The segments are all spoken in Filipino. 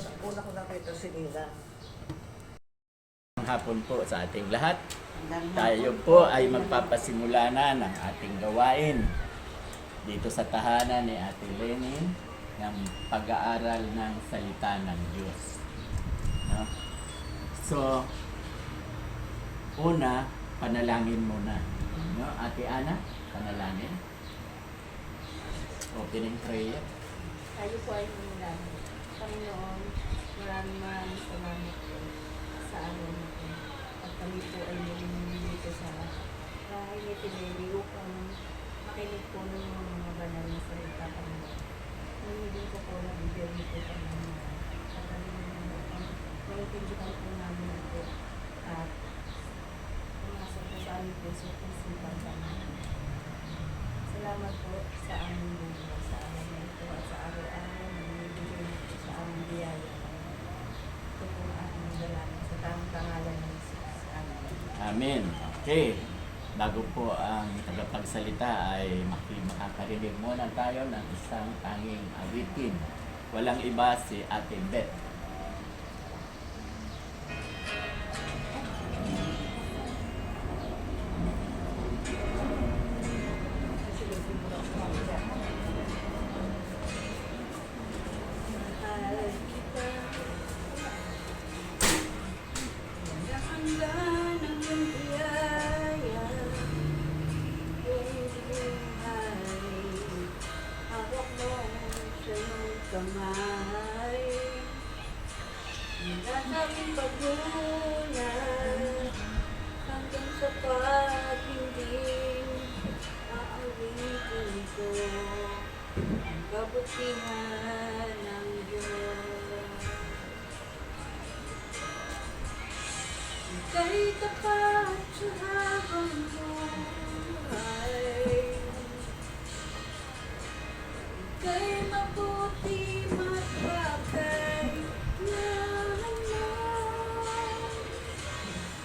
Una ko nakita si Nina. Ang hapon po sa ating lahat. Tayo po ay magpapasimula na ng ating gawain dito sa tahanan ni Ate Lenin ng pag-aaral ng salita ng Diyos. No? So, una, panalangin muna. No? Ate Ana, panalangin. Opening prayer. Tayo po ay humilangin. Panginoon, maraming salamat po sa araw na po. At kami po ay naging dito sa bahay ni Pinelli upang makinig po ng mga banal na salita Panginoon. Nangilin ko po na bigyan niyo po kami at kami maintindihan po namin ito at pumasok po sa aming puso at sipan Panginoon. Salamat po sa aming buhay, sa araw na ito at sa araw-araw na binibigay niyo po sa aming biyaya. Ito po ang aking dalangin sa tamang pangalan ng Jesus. Amen. Amen. Okay. Bago po ang tagapagsalita ay makakarinig muna tayo ng isang tanging awitin. Walang iba si Ate Beth. Mahal kita, hanggang ang iyong biyaya, iyong buhay, hawak mo sa iyong kamay. Mula sa aking pagmulat, hanggang sa paghindig, aawitin ko ang kabutihan ng Diyos. Ika'y tapat sa habang buhay, ika'y mabuti magbagay lahat mo.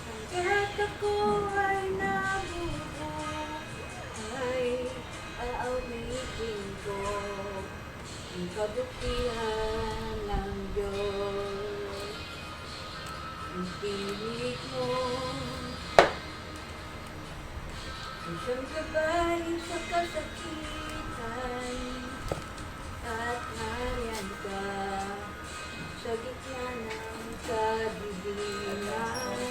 Hanggat ako ay nabubuhay, aawitin ko ang kabutihan ng Diyos. Ang tinig mo ay siyang gabay sa kasakitan, at nariyan ka sa gitna ng kadiliman.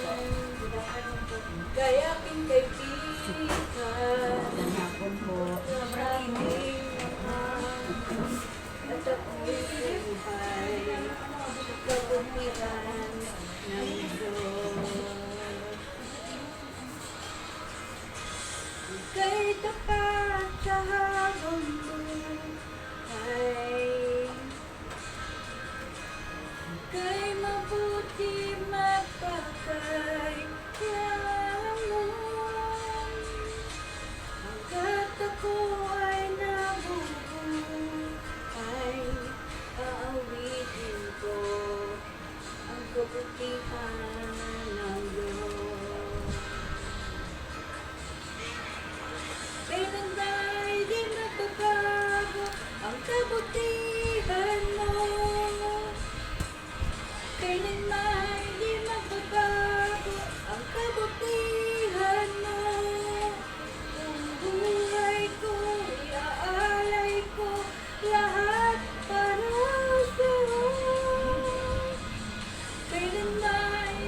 Kaya aking kaibigan, maraming naman, at ako'y buhay sa kabutihan ng Diyos. Ika'y tapat sa habang buhay, ika'y mabuti magpakay lamang. Hanggat ako ay nabubuhay, aawitin ko ang kabutihan ng Diyos. Kailan ba'y di magbabago ang kabutihan mo? Kailan ba'y di magbabago ang kabutihan mo? Ang buhay ko, iaalay ko lahat para sa'yo. Kailan ba'y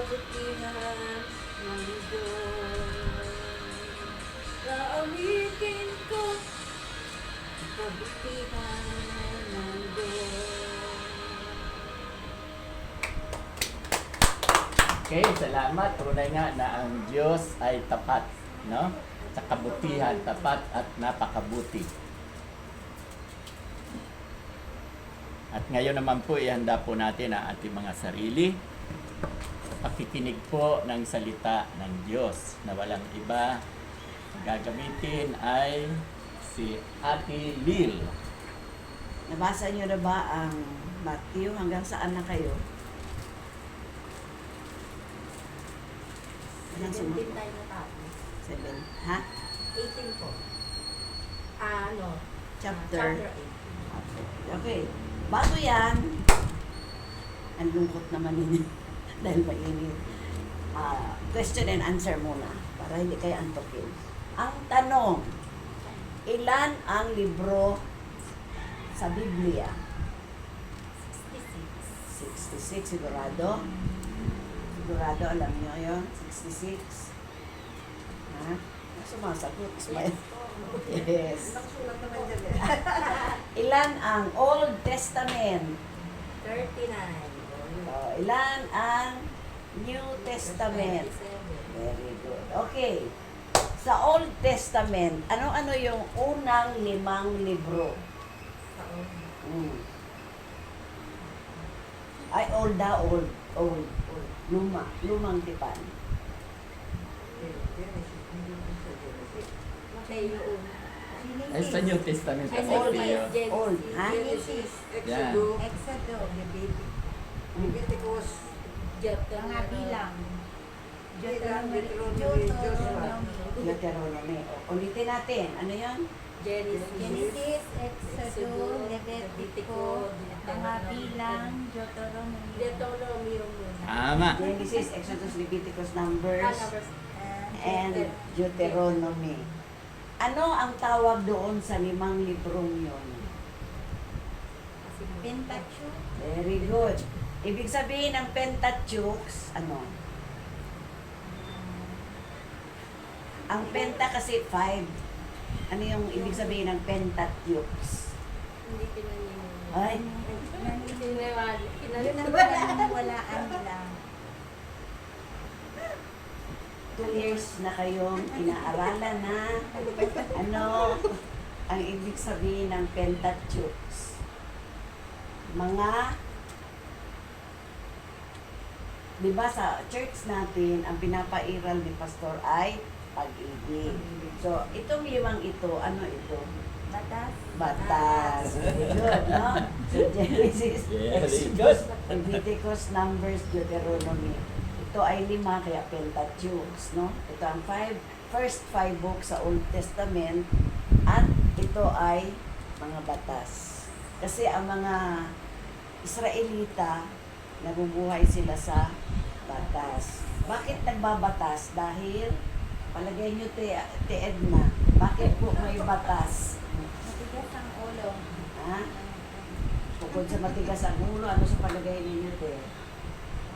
kabutihan ng Diyos. Awitin ko ang kabutihan ng Diyos. Okay, salamat. Tunay nga na ang Diyos ay tapat, no? Sa kabutihan, tapat at napakabuti. At ngayon naman po, ihanda po natin ang ating mga sarili. Pakikinig po ng salita ng Diyos na walang iba. Ang gagamitin ay si Ate Lil. Nabasa niyo na ba ang Matthew? Hanggang saan na kayo? Hanggang 17 sumunod? tayo natapos. 7. Ha? 18 po. Chapter. Chapter 18. Okay. Bago yan, ang lungkot naman yun. Dahil mainit. Question and answer muna. Para hindi kayo antokin. Ang tanong, ilan ang libro sa Biblia? 66. Sigurado? Sigurado, alam nyo yun? 66. Ha? Sumasagot. Smile. Yes. Nakasulat naman dyan eh. Ilan ang Old Testament? 39. Ilan ang New Testament? 27. Very good. Okay. Sa Old Testament, ano-ano yung unang 5 libro? Taon. Ay, old. Lumang tipan. Mateo una. Ay, sa New Testament Ay, kasi Old. yun. Old, ha? Genesis. Yan. Exodo. Leviticus, Mga bilang. Deuteronomy. Ulitin natin. Ano yan? Genesis. Exodo, Leviticus, mga bilang, Deuteronomy. Deuteronomy yung muna. Tama. Genesis, Exodus, Leviticus, Numbers, Numbers. and Deuteronomy. Ano ang tawag doon sa 5 librong yun? Pentateuch, Very good. Ibig sabihin ng Pentateuch, ano? Ang Penta kasi 5. Ano yung ibig sabihin ng Pentateuch? Hindi pinaniniwala. Ay, yun ang paniniwalaan nila. 2 years na kayong inaaralan na ano ang ibig sabihin ng Pentateuch. Mga, di ba sa church natin, ang pinapairal ni pastor ay pag-ibig. So, itong 5 ito, ano ito? Batas. Batas. Good, no? So, Genesis, Yeah, Exodus, Leviticus, Numbers, Deuteronomy. Ito ay 5, kaya Pentateuch, no? Ito ang first 5 books sa Old Testament, at ito ay mga batas. Kasi ang mga Israelita, nabubuhay sila sa batas. Bakit nagbabatas? Dahil, palagay nyo, Te Edna, bakit po may batas? Matigas ang ulo. Ha? Bukod sa matigas ang ulo, ano sa palagay ninyo, Te?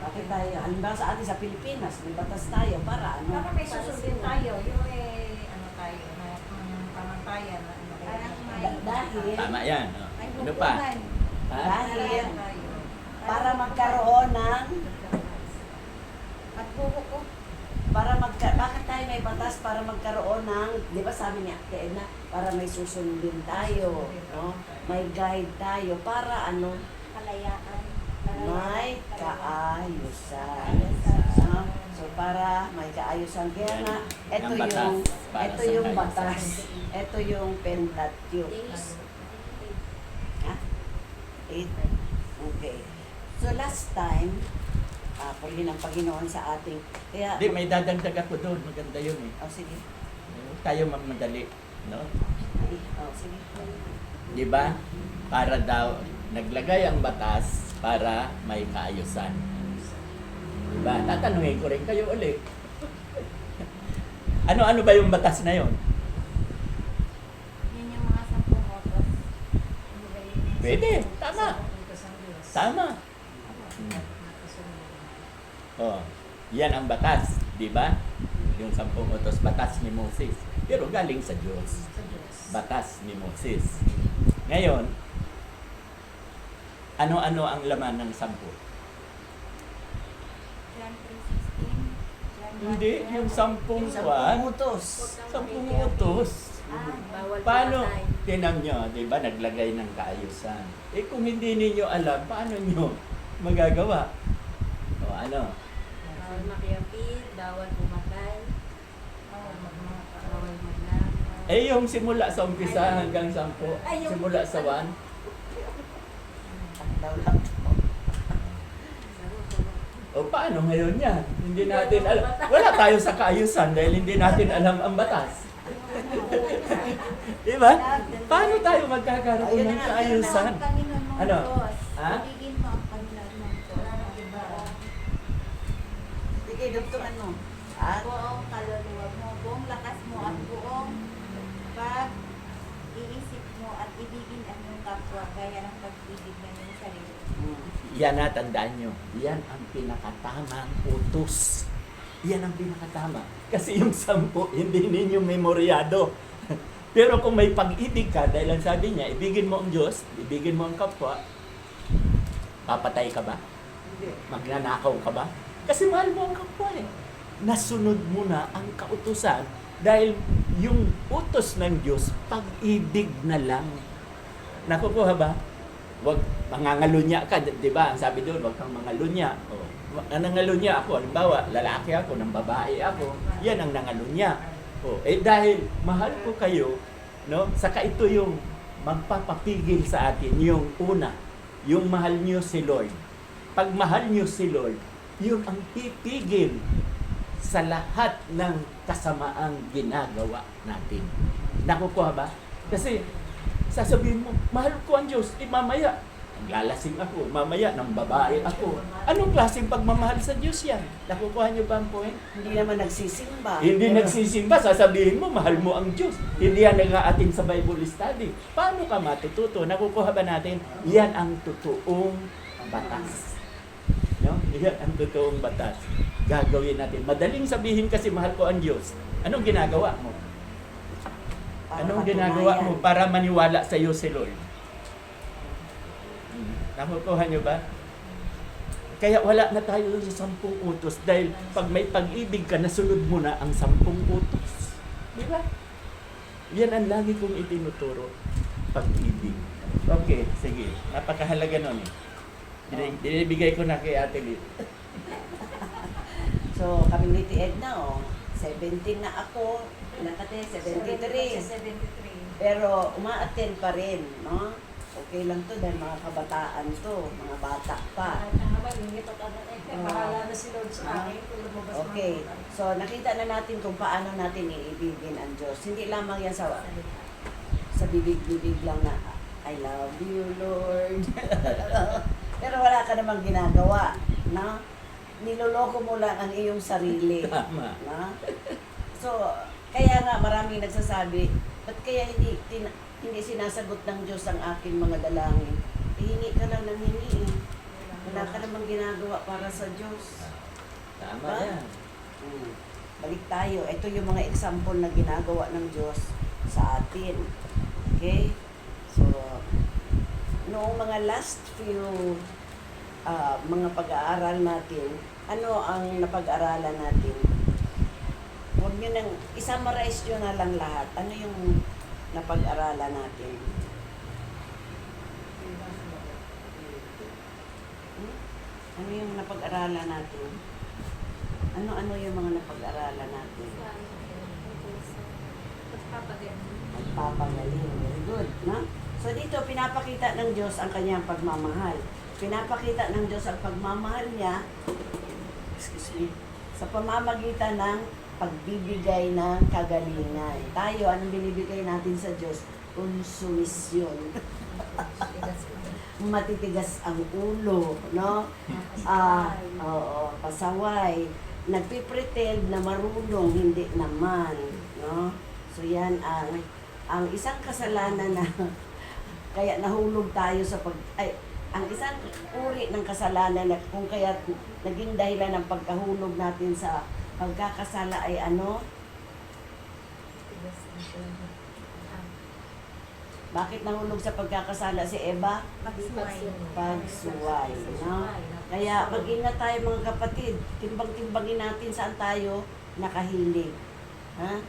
Bakit tayo, halimbawa sa atin sa Pilipinas, may batas tayo para ano? Para may susundin tayo, yung ano tayo, pamantayan. Parang may... Dahil, Tama yan. no? May Ano pa? hukuman. Ha? dahil, para magkaroon ng, Maghuhukom. bakit tayo may batas para magkaroon ng, di ba sabi niya, Te Edna, para may susundin tayo, no? May guide tayo, para ano? Kalayaan. May kaayusan. No? So para may kaayusan. Kaya nga, ito Ang batas yung para ito sa yung kaayusan. batas. Ito yung Pentateuch. Ha? 8. Okay. So last time, puli ng Panginoon sa ating, kaya, Hindi, may dadagdag ako doon. Maganda yun eh. sige. Tayo magmadali. No? Ay, sige. Di ba? Para daw, naglagay ang batas para may kaayusan. Di ba? Tatanungin ko rin kayo ulit. Ano-ano ba yung batas na yon? Yun yung mga 10 otos. Ano ba yun? Pwede. Tama. Tama. Oh. Yan ang batas, di ba? Yung 10 utos, batas ni Moses. Pero galing sa Diyos. Sa Diyos. Batas ni Moses. Ngayon, ano-ano ang laman ng 10? John 3:16. John Hindi, 1:12. yung 10 Sa kuwan, pumutos. 10 utos. Bawal Paano? pumatay. Tinan nyo, di ba, naglagay ng kaayusan. Eh kung hindi ninyo alam, paano nyo magagawa? O ano? Bawal makiapid, bawal pumatay, Oo, bawal magnakaw. Eh yung simula sa umpisa hanggang 10, Ay, yung- simula sa 1, Daw lang. o paano ngayon yan? Hindi natin alam. Wala tayo sa kaayusan dahil hindi natin alam ang batas. Diba? Paano tayo magkakaroon Ayun ng na nga, kaayusan? Ang Panginoon mong Ano? Diyos. Ha? Ibigin mo ang Panginoon mong Diyos. Iba. Sige, dugtungan mo. At Buong kaluluwa mo, buong lakas mo at buong pag-iisip mo at ibigin ang iyong kapwa gaya ng pag-ibig ng iyong sarili. Yan na, tandaan nyo. Yan ang pinakatamang utos. Yan ang pinakatama. Kasi yung 10, hindi ninyo memoryado. Pero kung may pag-ibig ka, dahil ang sabi niya, ibigin mo ang Diyos, ibigin mo ang kapwa, papatay ka ba? Magnanakaw ka ba? Kasi mahal mo ang kapwa eh. Nasunod mo na ang kautusan dahil yung utos ng Diyos, pag-ibig na lang. Nakukuha ba? Wag mangangalunya ka, di ba? Ang sabi doon, wag kang mangalunya. O, nangalunya ako, halimbawa, lalaki ako, ng babae ako, yan ang nangalunya. O, eh dahil mahal ko kayo, no? Saka ito yung magpapapigil sa atin, yung una, yung mahal niyo si Lord. Pag mahal niyo si Lord, yun ang pipigil sa lahat ng kasamaang ginagawa natin. Nakukuha ba? Kasi sasabihin mo, mahal ko ang Diyos, mamaya, naglalasing ako, mamaya, ng babae ako. Anong klaseng pagmamahal sa Diyos yan? Nakukuha niyo ba ang point? hindi naman nagsisimba. Hindi Pero- nagsisimba, sasabihin mo, mahal mo ang Diyos. Hindi yan nag-aatin sa Bible study. Paano ka matututo? Nakukuha ba natin? Yan ang totoong batas. No? Yan ang totoong batas. Gagawin natin. Madaling sabihin kasi mahal ko ang Diyos. Anong ginagawa mo? Para Anong patunayan. ginagawa mo para maniwala sa iyo si Lord? Nakukuha niyo ba? Kaya wala na tayo sa 10 utos dahil pag may pag-ibig ka, nasunod mo na ang 10 utos. Di ba? Yan ang lagi kong itinuturo. Pag-ibig. Okay, sige. Napakahalaga nun eh. Binibigay ko na kay Ate Lit. So, kami ni Edna, 17 na ako. Nakate, 73. 73. Pero uma-attend pa rin, no? Okay lang to dahil mga kabataan to, mga bata pa. Bahala na si Lord sa akin kung lumabas na Okay. ako. So, nakita na natin kung paano natin iibigin ang Diyos. Hindi lamang yan sa bibig-bibig lang na, I love you, Lord. Pero wala ka namang ginagawa, no? Niloloko mo lang ang iyong sarili. Tama. No? So, kaya nga maraming nagsasabi, ba't kaya hindi sinasagot ng Diyos ang aking mga dalangin? Hingi ka lang ng hingi eh. Wala ka namang ginagawa para sa Diyos. Tama Ba? yan. Balik tayo. Ito yung mga example na ginagawa ng Diyos sa atin. Okay? So, noong mga last few mga pag-aaral natin, ano ang napag-aralan natin? Huwag nyo nang, isummarize nyo na lang lahat. Ano yung napag-aralan natin? Ano yung napag-aralan natin? Ano yung mga napag-aralan natin? Magpapagaling. Very good. No? So dito, pinapakita ng Diyos ang kanyang pagmamahal. Pinapakita ng Diyos ang pagmamahal niya, excuse me, sa pamamagitan ng pagbibigay ng kagalingan. Tayo, anong binibigay natin sa Diyos? Konsumisyon. Matitigas ang ulo, no? Oo, pasaway. Nagpipretend na marunong, hindi naman, no? So yan ang isang kasalanan na kaya nahulog tayo sa ang isang uri ng kasalanan na kung kaya naging dahilan ng pagkahulog natin sa pagkakasala ay ano? Bakit nahulog sa pagkakasala si Eva? Pagsuway. No? Kaya mag-ingat tayo mga kapatid. Timbang-timbangin natin saan tayo nakahilig. Ha?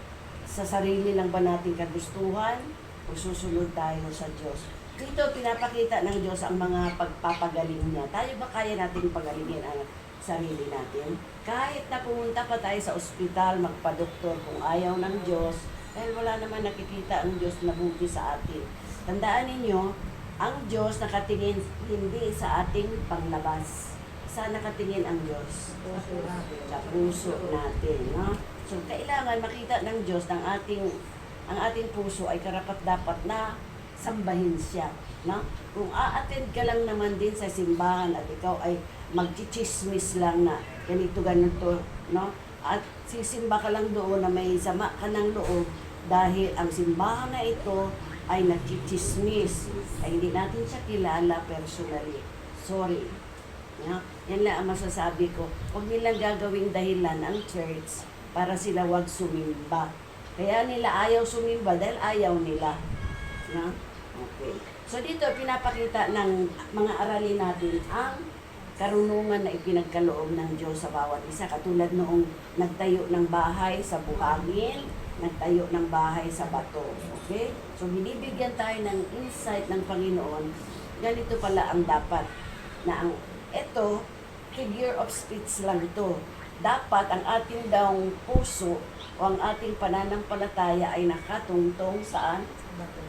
Sa sarili lang ba nating kagustuhan o susunod tayo sa Diyos? Dito pinapakita ng Diyos ang mga pagpapagaling niya. Tayo ba kaya nating pagalingin ang sarili natin? Kahit na pumunta pa tayo sa ospital, magpa-doktor kung ayaw ng Diyos, dahil wala naman nakikita ang Diyos na buti sa atin. Tandaan ninyo, ang Diyos nakatingin hindi sa ating panglabas. Saan nakatingin ang Diyos? Sa puso natin. No? So, kailangan makita ng Diyos ng ang ating puso ay karapat-dapat na sambahin siya. No? Kung a-attend ka lang naman din sa simbahan at ikaw ay magchichismis lang na ganito, no? At sisimba ka lang doon na may sama ka ng loob dahil ang simbahan na ito ay nagchichismis. Ay hindi natin siya kilala personally. Sorry. No? Yan lang ang masasabi ko. Huwag nilang gagawing dahilan ang church para sila wag sumimba. Kaya nila ayaw sumimba dahil ayaw nila. No? Okay. So dito pinapakita ng mga aralin natin ang karunungan na ipinagkaloob ng Diyos sa bawat isa. Katulad noong nagtayo ng bahay sa buhangin, nagtayo ng bahay sa bato. Okay? So binibigyan tayo ng insight ng Panginoon. Ganito pala ang dapat. Na ang ito, figure of speech lang ito. Dapat ang ating daw puso o ang ating pananampalataya ay nakatungtong saan?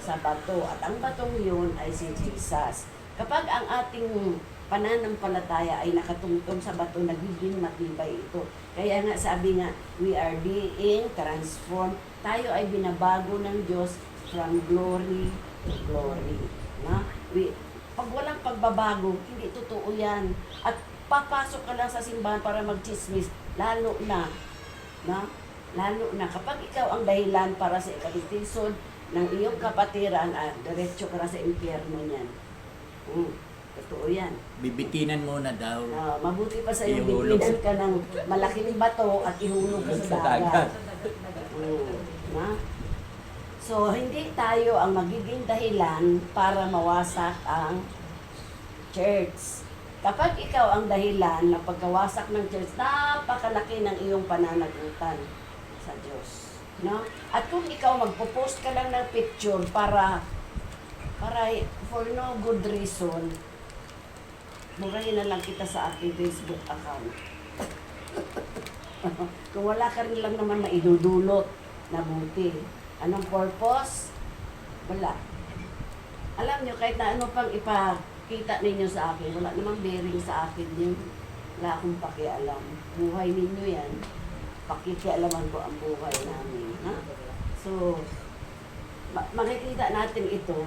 Sa bato. At ang batong yun ay si Jesus. Kapag ang ating pananampalataya ay nakatungtong sa bato, nagiging matibay ito. Kaya nga sabi nga, we are being transformed. Tayo ay binabago ng Diyos from glory to glory. Na? Pag walang pagbabago, hindi totoo yan. At papasok ka lang sa simbahan para magchismis, lalo na. Lalo na. Kapag ikaw ang dahilan para sa ikalitisod ng iyong kapatiran, diretso ka na sa impyerno niyan. Totoo yan. Bibitinan mo na daw. Mabuti pa sa iyo, Ihulog bibigyan ka ng malaking bato at ihulog ka sa dagat. Na? So, hindi tayo ang magiging dahilan para mawasak ang church. Kapag ikaw ang dahilan ng pagkawasak ng church, napakalaki ng iyong pananagutan sa Diyos. No? At kung ikaw magpo-post ka lang ng picture para for no good reason, murahin na lang kita sa aking Facebook account. Kung wala ka rin lang naman maidudulot na buti. Anong purpose? Wala. Alam nyo, kahit na ano pang ipakita ninyo sa akin, wala namang bearing sa akin yun. Wala akong pakialam. Buhay ninyo yan. Pakikialaman ko ang buhay namin. Ha? So, makikita natin ito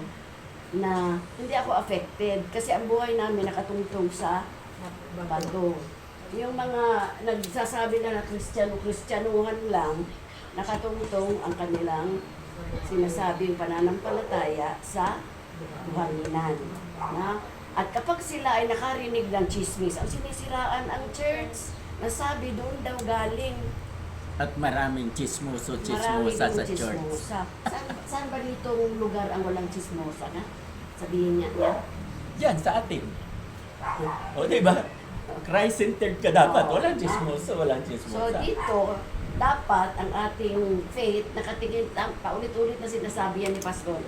na hindi ako affected kasi ang buhay namin nakatungtong sa bato. Yung mga nagsasabi na Kristyanuhan lang, nakatungtong ang kanilang sinasabing pananampalataya sa buhanginan. Na? At kapag sila ay nakarinig ng chismis, ang sinisiraan ang church, nasabi doon daw galing. At maraming chismosa Marami sa dong church. chismosa. Saan ba ditong lugar ang walang chismosa? Ha? Sabihin niya. Yan, sa atin. O, diba? Christ-centered ka dapat. Oo. Walang chismosa, walang So chismosa. dito, dapat ang ating faith, nakatingin, paulit-ulit na sinasabi yan ni Pastor,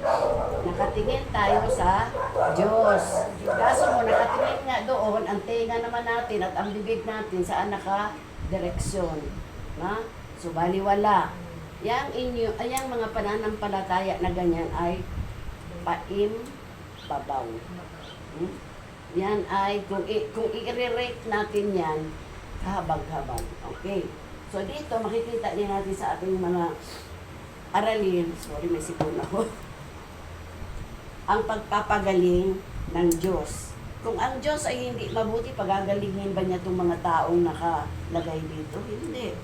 nakatingin tayo sa Diyos. Kaso mo, nakatingin nga doon, ang tenga naman natin at ang bibig natin saan naka-direksyon. Na? So, baliwala. Yang mga pananampalataya na ganyan ay babaw. Yan ay, kung i-rate natin yan, kahabag-habag. Okay. So, dito, makikita din natin sa ating mga aralin, sorry, may sipon ako, ang pagpapagaling ng Diyos. Kung ang Diyos ay hindi mabuti, pagagalingin ba niya itong mga taong nakalagay dito? Hindi.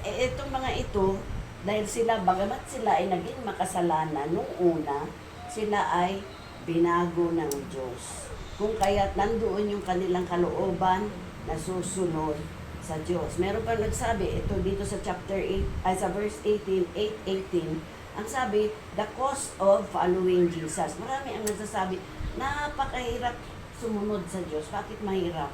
Itong mga ito, dahil sila, bagamat sila ay naging makasalanan nung una, sila ay binago ng Diyos. kung kaya't nandoon yung kanilang kalooban na susunod sa Diyos. Meron pa nagsabi, ito dito sa chapter 8, ay sa verse 18, 8:18, ang sabi, the cost of following Jesus. Marami ang nagsasabi, napakahirap sumunod sa Diyos. Bakit mahirap?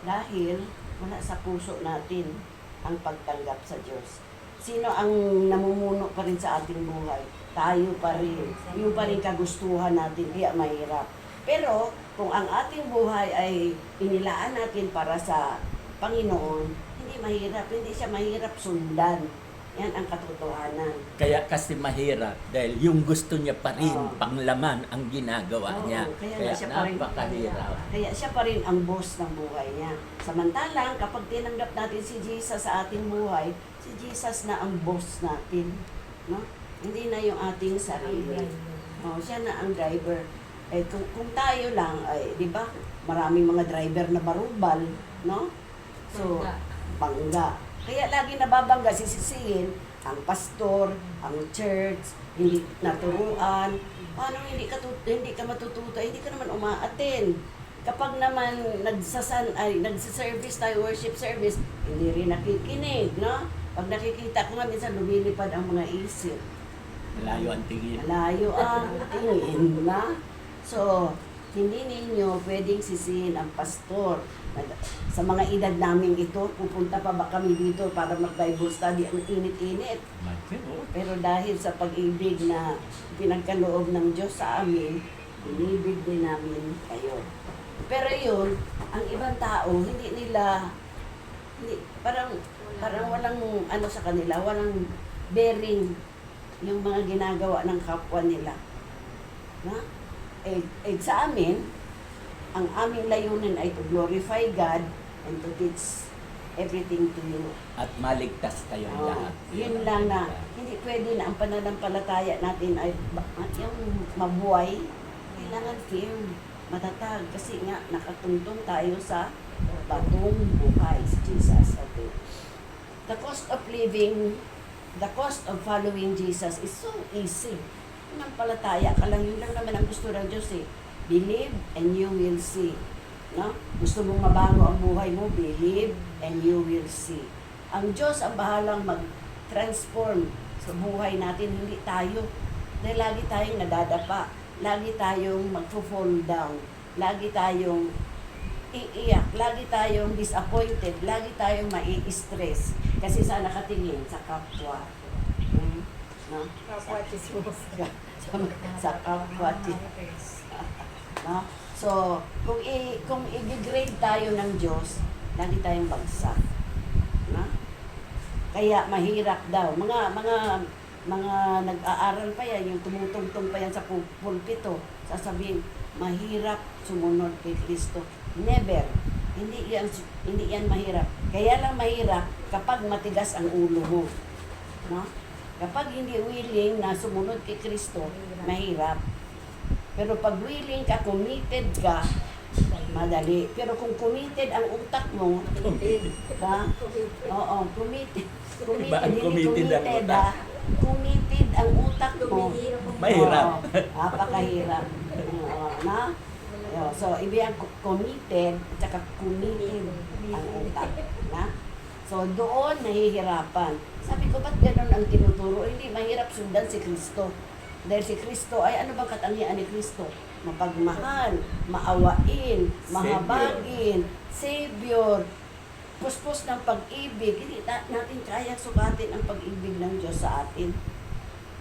Dahil wala sa puso natin ang pagtanggap sa Diyos. Sino ang namumuno pa rin sa ating buhay? Tayo pa rin. Yung pa rin kagustuhan natin, kaya mahirap. Pero kung ang ating buhay ay inilaan natin para sa Panginoon, hindi mahirap. Hindi siya mahirap sundan. Yan ang katotohanan. Kaya kasi mahirap dahil yung gusto niya pa rin, Oo. panglaman ang ginagawa Oo, niya. kaya Kaya siya pa rin- napakahirap. Kaya siya pa rin ang boss ng buhay niya. Samantalang, kapag tinanggap natin si Jesus sa ating buhay, si Jesus na ang boss natin. No? Hindi na yung ating sarili. Oh, siya na ang driver. Eh, kung tayo lang, ay, di ba, maraming mga driver na barubal, no? So, bangga. Kaya lagi nababangga, sisisihin, ang pastor, ang church, hindi naturuan. Paano hindi ka matututo, hindi ka naman umaattend. Kapag naman nagsa-service tayo, worship service, hindi rin nakikinig, no? Pag nakikita ko nga, minsan lumilipad ang mga isip. Malayo ang tingin. Malayo ang tingin na. So, hindi ninyo pwedeng sisihin ang pastor. Sa mga edad namin ito, pupunta pa ba kami dito para mag-Bible study? Ang init-init. Pero dahil sa pag-ibig na pinagkaloob ng Diyos sa amin, inibig din namin kayo. Pero yun, ang ibang tao, parang walang ano sa kanila, walang bearing yung mga ginagawa ng kapwa nila. Na? Sa amin, ang aming layunin ay to glorify God and to teach everything to you. At maligtas kayong Oh, lahat. yun lang na, hindi pwede na ang pananampalataya natin ay yung mabuhay. Kailangan firm, matatag, kasi nga nakatungtong tayo sa batong buhay, si Jesus. Okay. The cost of following Jesus is so easy. Pananampalataya ka lang, yun lang naman ang gusto ng Diyos eh. Believe and you will see. No? Gusto mong mabago ang buhay mo, believe and you will see. Ang Diyos ang bahalang mag-transform sa buhay natin, hindi tayo. Dahil lagi tayong nadadapa, lagi tayong mag-fall down, lagi tayong iiyak, lagi tayong disappointed, lagi tayong mai-stress. Kasi sa nakatingin, sa kapwa. No? Kapwa Jesus. Sa kapwa. No? So, kung i-grade tayo ng Diyos, lagi tayong bagsak. No? Kaya mahirap daw. Mga nag-aaral pa yan, yung tumutungtong pa yan sa pulpito, sasabihin, mahirap sumunod kay Kristo. Never. Hindi yan mahirap. Kaya lang mahirap kapag matigas ang ulo mo. No? Kapag hindi willing na sumunod kay Kristo, mahirap. Pero pag willing ka, committed ka, madali. Pero kung committed ang utak mo, ha? Oo, committed. Iba ang committed ang utak. Committed ang utak mo. Mahirap. Oo, napakahirap. Na? So, ibig ang committed at saka committed ang utak. Na? So, doon nahihirapan. Sabi ko, ba't ganun ang tinuturo? Hindi, mahirap sundan si Kristo. Dahil si Kristo ay ano bang katangian ni Kristo? Mapagmahal, maawain, mahabagin, Savior, puspos ng pag-ibig. Hindi natin kaya sukatin ang pag-ibig ng Diyos sa atin.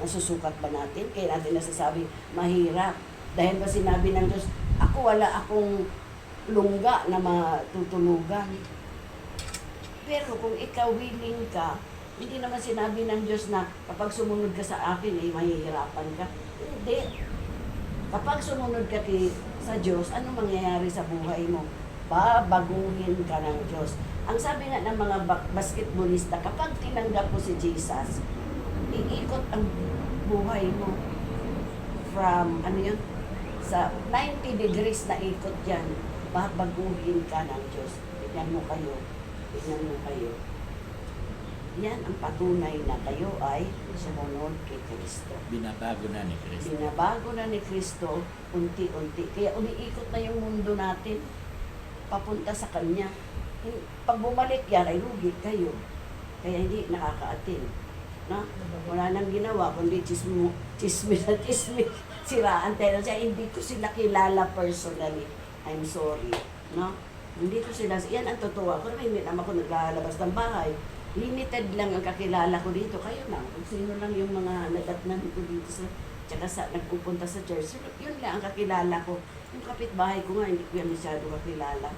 Nasusukat ba natin? Kaya natin nasasabi, mahirap. Dahil ba sinabi ng Diyos, wala akong lungga na matutulugan. Pero kung ikaw willing ka, hindi naman sinabi ng Diyos na kapag sumunod ka sa akin, ay mahihirapan ka. Hindi. Kapag sumunod ka sa Diyos, ano mangyayari sa buhay mo? Babaguhin ka ng Diyos. Ang sabi nga ng mga basketballista, kapag tinanggap mo si Jesus, iikot ang buhay mo from, sa 90 degrees na ikot yan, babaguhin ka ng Diyos. Tignan mo kayo. Yan ang patunay na kayo ay sumunod kay Kristo. Binabago na ni Kristo. Binabago na ni Kristo unti-unti. Kaya umiikot na yung mundo natin papunta sa Kanya. Pag bumalik yan, ay lugi kayo. Kaya hindi nakakaatin. No? Wala nang ginawa, kundi chismis, siraan tayo. Kasi hindi ko sila kilala personally. I'm sorry. No? Hindi ko sila, yan ang totoo. Ako naman, hindi naman ako naglalabas ng bahay. Limited lang ang kakilala ko dito. Kayo lang. Kung sino lang yung mga nadatnan ko dito sa, tsaka sa, nagpupunta sa church. Yun lang ang kakilala ko. Yung kapitbahay ko nga, hindi ko yan masyado kakilala.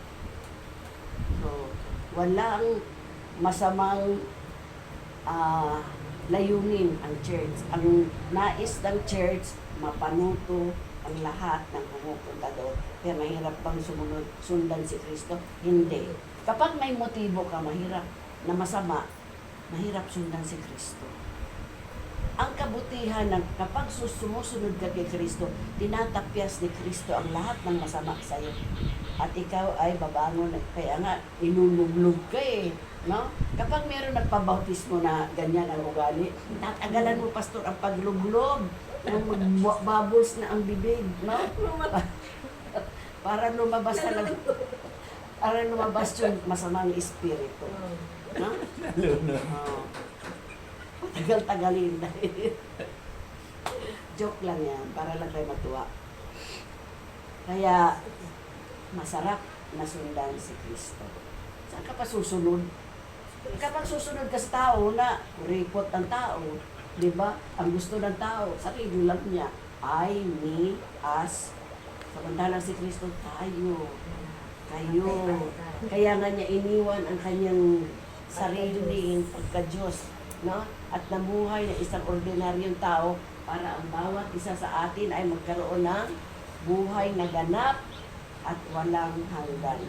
So, walang masamang layunin ang church. Ang nais ng church, mapanuto ang lahat ng pumupunta doon. Kaya mahirap bang sundan si Kristo? Hindi. Kapag may motibo ka, mahirap na masama, mahirap sundan si Kristo. Ang kabutihan ng kapag sumusunod ka kay Kristo, tinatapyas ni Kristo ang lahat ng masama sa iyo. At ikaw ay babangon. Kaya nga, inulublog ka eh. No? Kapag meron nagpabautismo na ganyan ang ugali, tatagalan mo, pastor, ang paglublog. Magbubbles na ang bibig. No? Para lumabas talaga. Para lumabas yung masamang espiritu. No? Oh. Tagal-tagalin dahil. Joke lang yan, para lang kayo matuwa. Kaya, masarap na sundan si Kristo. Saan ka pa susunod? Kapag susunod ka sa tao na report ng tao, di ba? Ang gusto ng tao, sarili lang niya, I, me, us. Samantalang si Kristo, tayo. Kayo. Kaya nga niya iniwan ang kanyang sarili pagka-Diyos. No? At namuhay na isang ordinaryong tao para ang bawat isa sa atin ay magkaroon ng buhay na ganap at walang hanggan.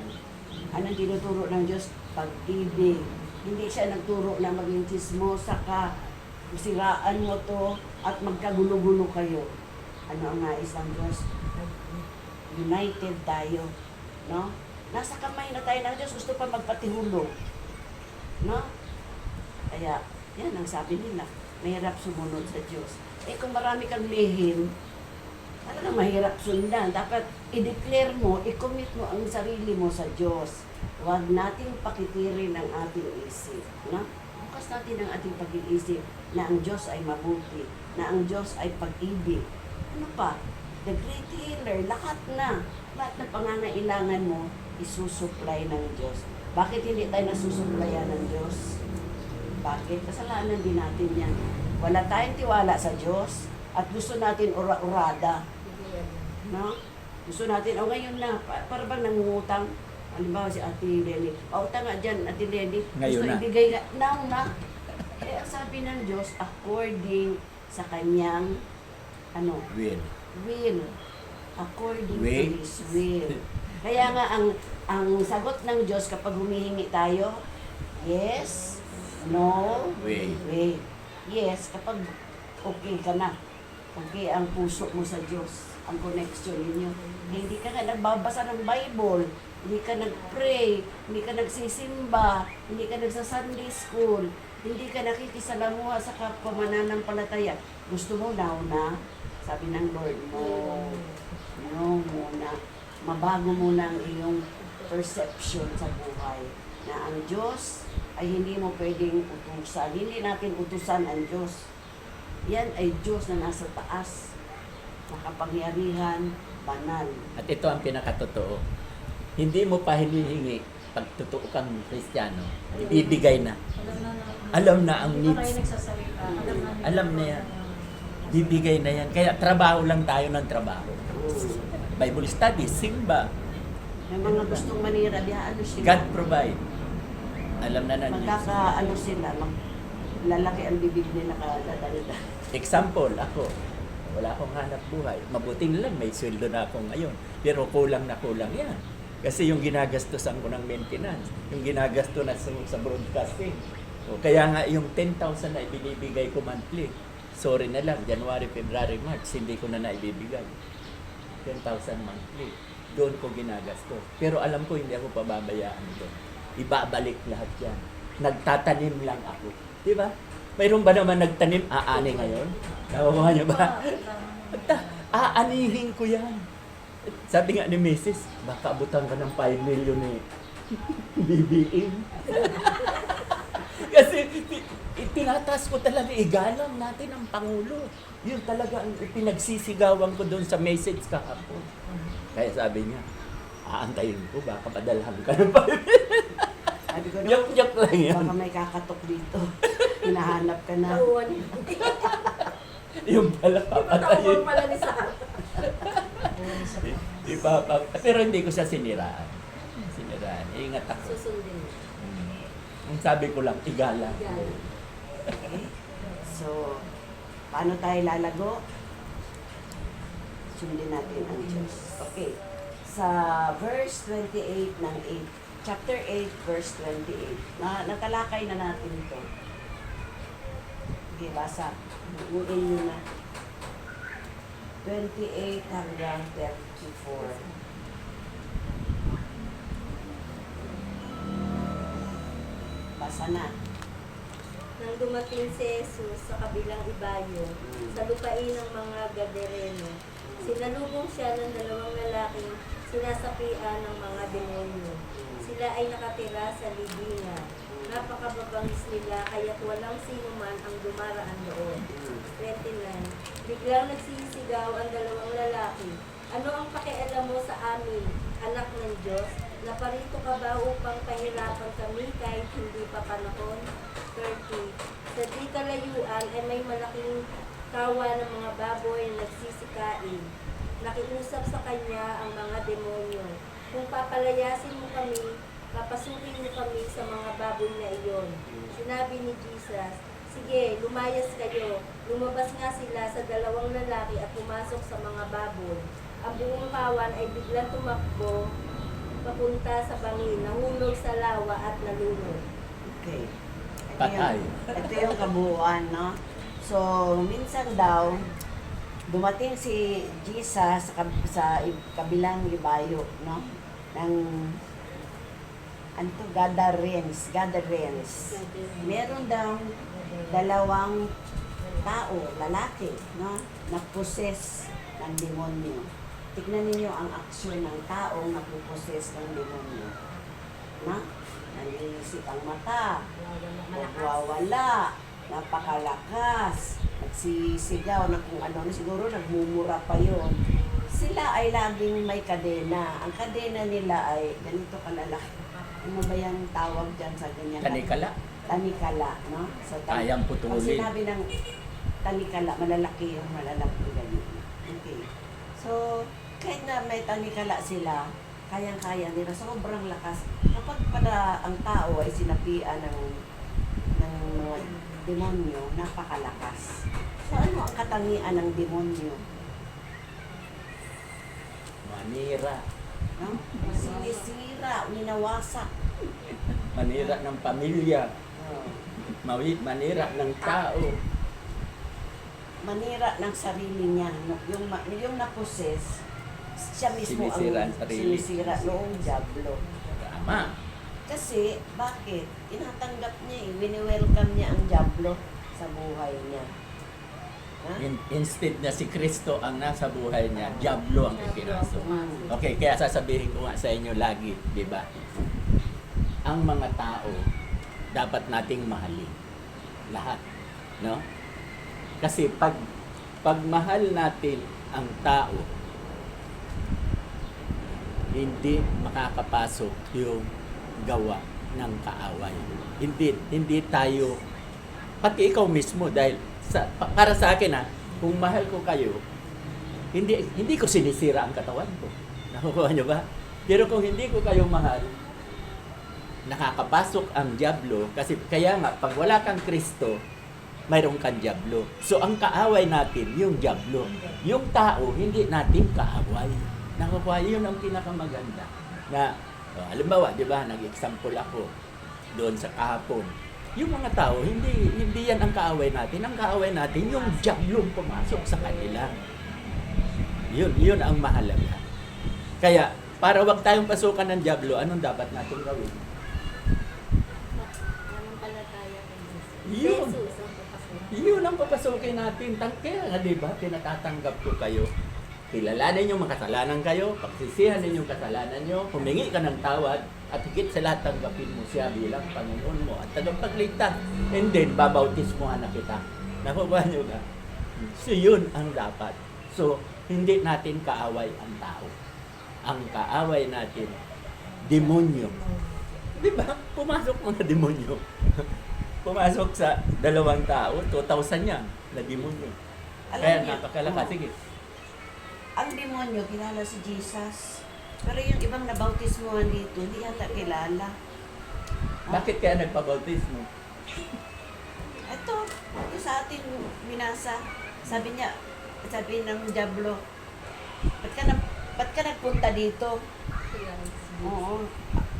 Anong tinuturo ng Diyos? Pag-ibig. Hindi siya nagturo na maging chismosa ka, siraan mo to, at magkagulo-gulo kayo. Ano ang nais ng Diyos? United tayo. No? Nasa kamay na tayo ng Diyos, gusto pa magpatihulog. No? Kaya, yan ang sabi nila, mahirap sumunod sa Diyos. Eh kung marami kang lihim, talagang mahirap sundan. Dapat i-declare mo, i-commit mo ang sarili mo sa Diyos. Huwag nating pakitirin ang ating isip. No? Bukas natin ang ating pag-iisip na ang Diyos ay mabuti, na ang Diyos ay pag-ibig. Ano pa? The great healer, lahat na. Lahat ng pangangailangan mo, isusupply ng Diyos. Bakit hindi tayo nasusupplyan ng Diyos? Bakit? Kasalanan din natin yan. Wala tayong tiwala sa Diyos at gusto natin ura-urada. No? Gusto natin, ngayon na, para bang nangungutang? Halimbawa si Ate Lenny, utang nga dyan, Ate Lenny. Ngayon gusto na. ibigay now na. Eh, ang sabi ng Diyos, according sa kanyang, will. According Way. to His will. Kaya nga, ang sagot ng Diyos kapag humihingi tayo, yes, no, Way. Yes, kapag okay ka na. Okay ang puso mo sa Diyos, ang connection ninyo. Hindi ka nga nagbabasa ng Bible, hindi ka nag-pray, hindi ka nagsisimba, hindi ka nagsa-Sunday school, hindi ka nakikisalamuha sa kapwa mananampalataya. Gusto mo now na? Sabi ng Lord, no muna. Mabago muna ang iyong perception sa buhay na ang Diyos ay hindi mo pwedeng utusan. Hindi natin utusan ang Diyos. Yan ay Diyos na nasa taas, makapangyarihan, banal. At ito ang pinakatotoo. Hindi mo pa hinihingi pag totoo kang Kristiyano. Ibibigay na. Alam na ang Hindi pa tayo needs. nagsasalita. Alam na yan. Bibigay na yan. Kaya trabaho lang tayo ng trabaho. Bible study, simba. May mga gustong manira, ano sila? God provide. Alam na needs. Magkakaano sila, lalaki ang bibig nila kadalda. Example, ako. Wala akong hanap buhay. Mabuting lang, may sweldo na ako ngayon. Pero kulang na kulang yan. Kasi yung ginagastosan ko ng maintenance, yung ginagasto na sa broadcasting. O, kaya nga yung 10,000 na ibinibigay ko monthly, sorry na lang, January, February, March, hindi ko na naibibigay. 10,000 monthly. Doon ko ginagasto. Pero alam ko hindi ako pababayaan doon. Ibabalik lahat yan. nagtatanim lang ako. Di ba? Mayroon ba naman nagtanim, aani ngayon? Nakukuha niyo ba? Aanihin ko yan. Sabi nga ni Mrs., baka abutan ka ng 5 million eh. BBM. Kasi tinataas ko talaga, igalang natin ang Pangulo. Yun talaga ang pinagsisigawan ko doon sa message kahapon. Kaya sabi niya, aantayin ko, baka padalhan ka ng 5 million. Sabi ko, Joke lang yan. baka may kakatok dito. Hinahanap ka na. Nauwan. Yung pala papatayin. Nauwan pala ni Sam. Di ba? Pero hindi ko siya siniraan. Ingat ako. Susundin. Ang sabi ko lang, igala. Yan. Okay. So, paano tayo lalago? Sundin natin ang Diyos. Okay. Sa verse 28 ng 8, chapter 8, verse 28, natalakay na natin ito. Okay, basa. Buuin nyo na. 28 hanggang 34. Basa na. Nang dumating si Jesus sa kabilang ibayo, sa lupain ng mga Gadareno, sinalubong siya ng dalawang lalaking sinasapian ng mga demonyo. Sila ay nakatira sa libingan. Napakababangis nila kaya't walang sino man ang dumaraan doon. 29. Biglang nagsisigaw ang dalawang lalaki. Ano ang pakialam mo sa amin, anak ng Diyos? Naparito ka ba upang pahirapan kami kahit hindi pa panahon? 30. Sa di kalayuan ay may malaking kawa ng mga baboy na nagsisikain. Nakiusap sa kanya ang mga demonyo. Kung papalayasin mo kami, papasukin mo kami sa mga baboy na iyon. Sinabi ni Jesus, sige, lumayas kayo. Lumabas nga sila sa dalawang lalaki at pumasok sa mga baboy. Ang buong kawan ay biglang tumakbo papunta sa bangin, nahulog sa lawa at nalunod. Okay. Patay. Ito yung kabuuan, no? So, minsan daw, dumating si Jesus sa kabilang libayo, no? Ng, ano to, Gadarenes. Meron daw dalawang tao, lalaki, no? Na-possess ng demonyo. Tignan ninyo ang aksyon ng taong napuposes ng demonyo. Na? Nanlilisik ang mata, nagwawala, napakalakas, nagsisigaw na kung ano, siguro nagmumura pa yon. Sila ay laging may kadena. Ang kadena nila ay ganito kalalaki. Ano ba yung tawag dyan sa ganyan? Tanikala. Tanikala, no? So, Kayang pag putulin. sinabi ng tanikala, malalaki yung malalaki ganyan. Okay. So, kahit na may tanikala sila, kayang-kaya nila, sobrang lakas. Kapag pala ang tao ay sinapian ng mga demonyo, napakalakas. So, ano ang katangian ng demonyo? Manira. No? Sinisira, winawasak. Manira ng pamilya. Oh. Manira ng tao. Manira ng sarili niya. Yung na-possess, siya mismo Sinisira ang ang sarili. sinisira noong diablo. Tama. Kasi, bakit? Tinatanggap niya eh. Wini-welcome niya ang diablo sa buhay niya. Ha? Instead na si Kristo ang nasa buhay niya, diablo ang ipinasok. Okay, kaya sasabihin ko nga sa inyo lagi, di ba? Ang mga tao, dapat nating mahalin. Lahat. No? Kasi pag mahal natin ang tao, hindi makakapasok yung gawa ng kaaway. Hindi tayo, pati ikaw mismo, dahil para sa akin kung mahal ko kayo, hindi ko sinisira ang katawan ko. Nakukuha niyo ba? Pero kung hindi ko kayo mahal, nakakapasok ang diablo, kasi kaya nga, pag wala kang Kristo, mayroon kang diablo. So ang kaaway natin, yung diablo. Yung tao, hindi natin kaaway. Nakukuha, yun ang pinakamaganda. Na, halimbawa, di ba, nag-example ako doon sa kahapon. Yung mga tao, hindi yan ang kaaway natin. Ang kaaway natin, yung diablong pumasok sa kanila. Yun ang mahalaga. Kaya, para wag tayong pasukan ng diablo, anong dapat natin gawin? ang papasukin natin. Kaya nga, di ba, pinatatanggap ko kayo. Kilalanin yung mga kasalanan kayo, pagsisihan ninyo yung kasalanan nyo, humingi ka ng tawad, at higit sa lahat tanggapin mo siya bilang Panginoon mo at tagapagligtas. And then, babautismohan na kita. Nakuha nyo ka? So, yun ang dapat. So, hindi natin kaaway ang tao. Ang kaaway natin, demonyo. Di ba? Pumasok mga demonyo. Pumasok sa 2 tao, 2,000 yan na demonyo. Alam Kaya niyo, napakalakas. Sige. ang demonyo, kilala si Jesus. Pero yung ibang nabautismohan dito, hindi yata kilala. Bakit kaya nagpabautismo? Ito sa atin binasa. Sabi niya, sabi ng Diablo, ba't ka nagpunta dito? Oo.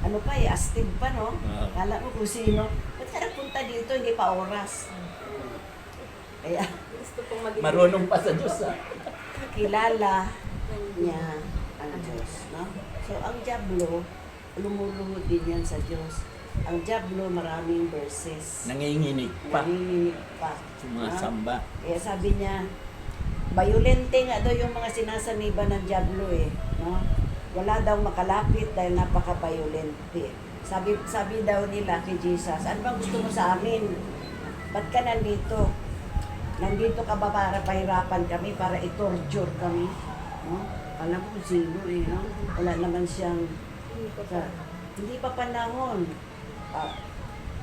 Ano pa astig pa, no? Oo. Kala mo kung sino. Ba't ka nagpunta dito, hindi pa oras? Kaya, Gusto kong maging Marunong pa sa Diyos, ha? kilala niya ang Diyos, no? So, ang Diablo, lumuluhod din yan sa Diyos. Ang Diablo, maraming verses. Nanginginig pa. Nanginginig pa. Sumasamba. Kaya sabi niya, violente nga daw yung mga sinasaniba ng Diablo eh. No? Wala daw makalapit dahil napaka-violente. Sabi daw nila kay Jesus, ano bang gusto mo sa amin? Ba't ka nandito? Nandito ka ba para pahirapan kami, para i-torture kami? No? Alam mo kung sino eh, no? Wala naman siyang, hindi pa panahon.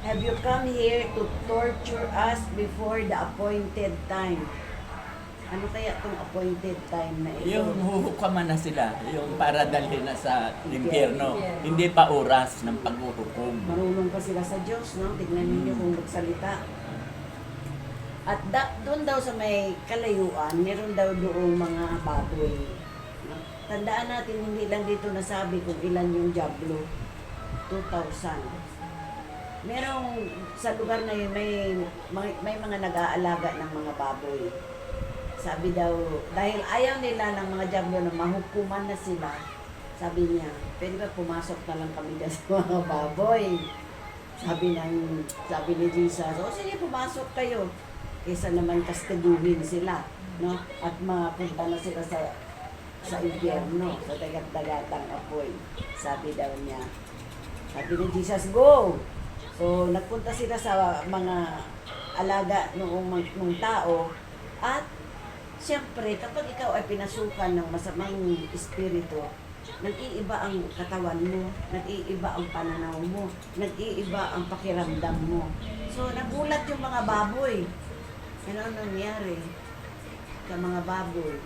Have you come here to torture us before the appointed time? Ano kaya itong appointed time na ito? Yung huhukaman na sila, yung para dalhin na sa impyerno. Hindi pa oras ng paghuhukom. Marunong pa sila sa Diyos, no? Tignan ninyo kung magsalita. At doon daw sa may kalayuan, meron daw doong mga baboy. No? Tandaan natin, hindi lang dito nasabi kung ilan yung Diablo. 2,000. Merong sa lugar na yun, may mga nag-aalaga ng mga baboy. Sabi daw, dahil ayaw nila ng mga Diablo na mahukuman na sila, sabi niya, pwede ba pumasok na lang kami dyan sa mga baboy? Sabi ni Jesus, o sige, pumasok kayo. Kesa naman kastiguhin sila, no? At mapunta na sila sa impyerno, sa dagat-dagatang apoy. Sabi daw niya. Sabi ni Jesus, go! So, nagpunta sila sa mga alaga nung tao. At, siyempre, kapag ikaw ay pinasukan ng masamang espiritu, nag-iiba ang katawan mo, nag-iiba ang pananaw mo, nag-iiba ang pakiramdam mo. So, nagulat yung mga baboy. Ano nangyari sa mga baboy?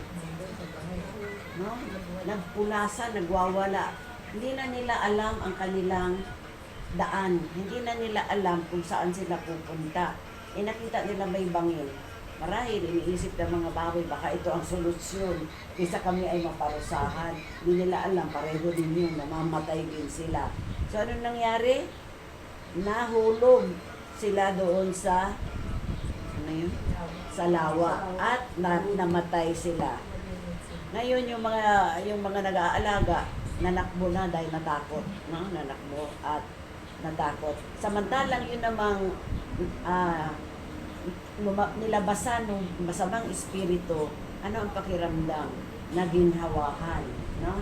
No? Nagpulasan, nagwawala. Hindi na nila alam ang kanilang daan. Hindi na nila alam kung saan sila pupunta. Nakita nila may bangin. Marahil iniisip ng mga baboy, baka ito ang solusyon. Kaysa kami ay maparusahan. Hindi nila alam, pareho din yun, namamatay din sila. So, ano nangyari? Nahulog sila doon sa sa lawa at namatay sila. Ngayon yung mga nag-aalaga nanakbo na dahil natakot, no? Nanakbo at natakot. Samantalang yun namang nilabasan ng masamang espiritu, ano ang pakiramdam? Naginhawahan, no?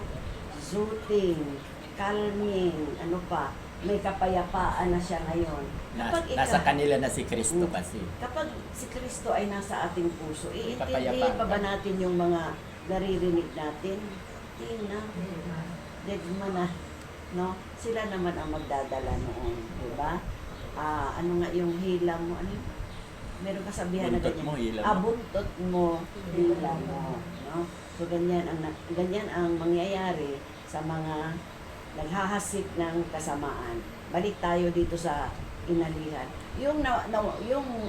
Soothing, calming, ano pa, may kapayapaan na siya ngayon. Nasa kanila na si Kristo kasi. Kapag si Kristo ay nasa ating puso, iintindihin Kapayapaan pa ba ka. natin yung mga naririnig natin? Hindi na. Dead man na. No? Sila naman ang magdadala noon. Diba? Ano nga yung hila mo? Ano yun? Meron kasabihan na Buntot ganyan. mo, hila mo. Buntot mo, hila mo. No? So ganyan ang mangyayari sa mga naghahasik ng kasamaan. Balik tayo dito sa inalihan. Yung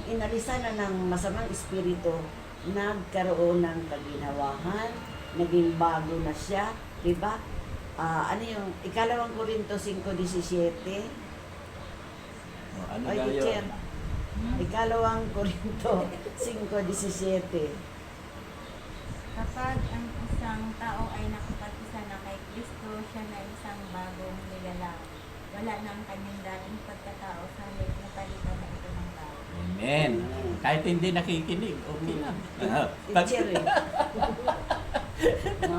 inalisan na ng masamang espiritu, nagkaroon ng kaginawahan, naging bago na siya, di ba? Ano yung, 2 Korinto 5:17? Ano Ay, daw teacher. yun? 2 Korinto 5:17. Kapag ang isang tao ay nakapag-isa na kay Kristo, siya na isang bagong nilalang. Wala na ang kanyang dating pagkatao sa halip na palitan na ito ng tao. Amen. Kahit hindi nakikinig, okay lang. Pag, Teacher eh. No?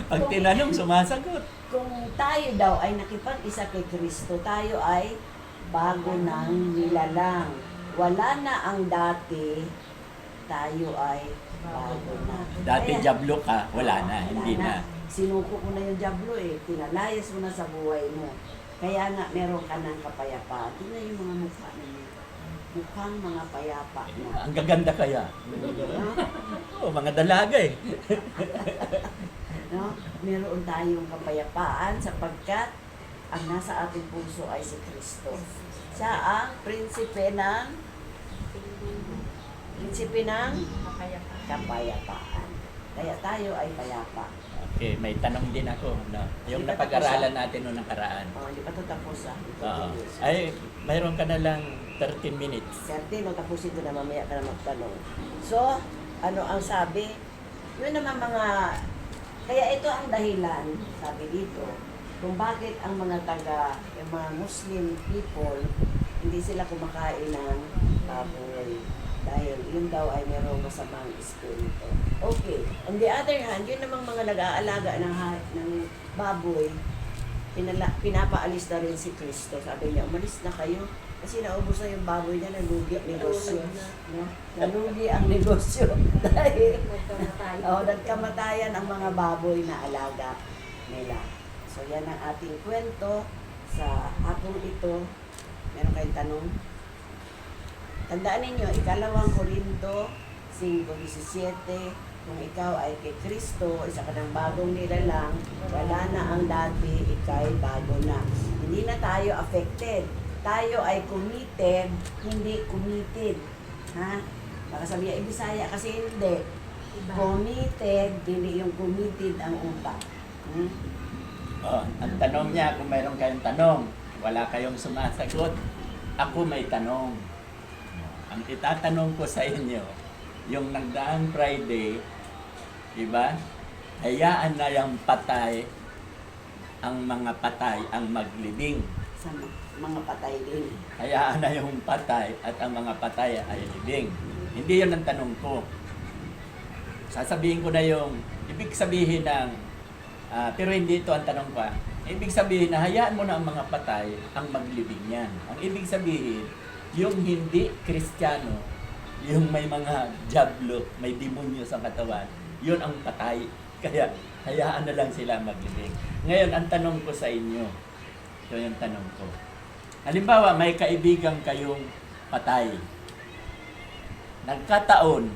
pag tinanong, sumasagot. Kung tayo daw ay nakipag-isa kay Kristo, tayo ay bago ng nilalang. Wala na ang dati, tayo ay bago na. Dati Kaya- jablo ka, wala na, hindi na. Sinuko ko na yung jablo eh. Pinalayas mo na sa buhay mo. Kaya nga, meron ka ng kapayapaan. Tingnan yung mga mukha ninyo. Mukhang mga payapa na. Ang gaganda kaya. Oh, mga dalaga eh. No? Meron tayong kapayapaan sapagkat ang nasa ating puso ay si Kristo. Siya ang prinsipe ng Kapayapaan. kapayapaan. Kaya tayo ay payapa. Okay, may tanong din ako. No? Yung Hindi pa napag-aralan natin noong nakaraan. Oh, hindi pa ito tapos ah. Oo. Ay, mayroon ka na lang 13 minutes. Certain, no, tapusin ko na mamaya ka na magtanong. So, ano ang sabi? Yun naman mga, kaya ito ang dahilan, sabi dito, kung bakit ang mga yung mga Muslim people, hindi sila kumakain ng baboy. Dahil yun daw ay mayroong masamang espiritu. Okay. On the other hand, yun namang mga nag-aalaga ng baboy, pinapaalis na rin si Kristo. Sabi niya, umalis na kayo. Kasi naubos na yung baboy niya, nalugi ang negosyo. No? Nalugi ang negosyo. Dahil nagkamatayan ang mga baboy na alaga nila. So yan ang ating kwento sa hapong ito. Meron kayong tanong? Tandaan ninyo, 2 Korinto 5:17, kung ikaw ay kay Kristo, isa ka ng bagong nilalang, wala na ang dati, ikay bago na. Hindi na tayo affected. Tayo ay committed, hindi committed. Ha? Baka sabihin, Bisaya kasi hindi. Committed, hindi yung committed ang utak. Hmm? Oh, ang tanong niya, kung mayroon kayong tanong, wala kayong sumasagot, ako may tanong. Ang itatanong ko sa inyo, yung nagdaang Friday, diba? Hayaan na yung patay, ang mga patay ang maglibing. Sa mga patay din. Hayaan na yung patay at ang mga patay ay libing. Hindi yun ang tanong ko. Sasabihin ko na yung ibig sabihin ng, pero hindi ito ang tanong ko. Ibig sabihin na hayaan mo na ang mga patay ang maglibing yan. Ang ibig sabihin, yung hindi Kristiyano, yung may mga diablo, may demonyo sa katawan, yun ang patay. Kaya hayaan na lang sila maglibing. Ngayon, ang tanong ko sa inyo, ito yung tanong ko. Halimbawa, may kaibigan kayong patay. Nagkataon,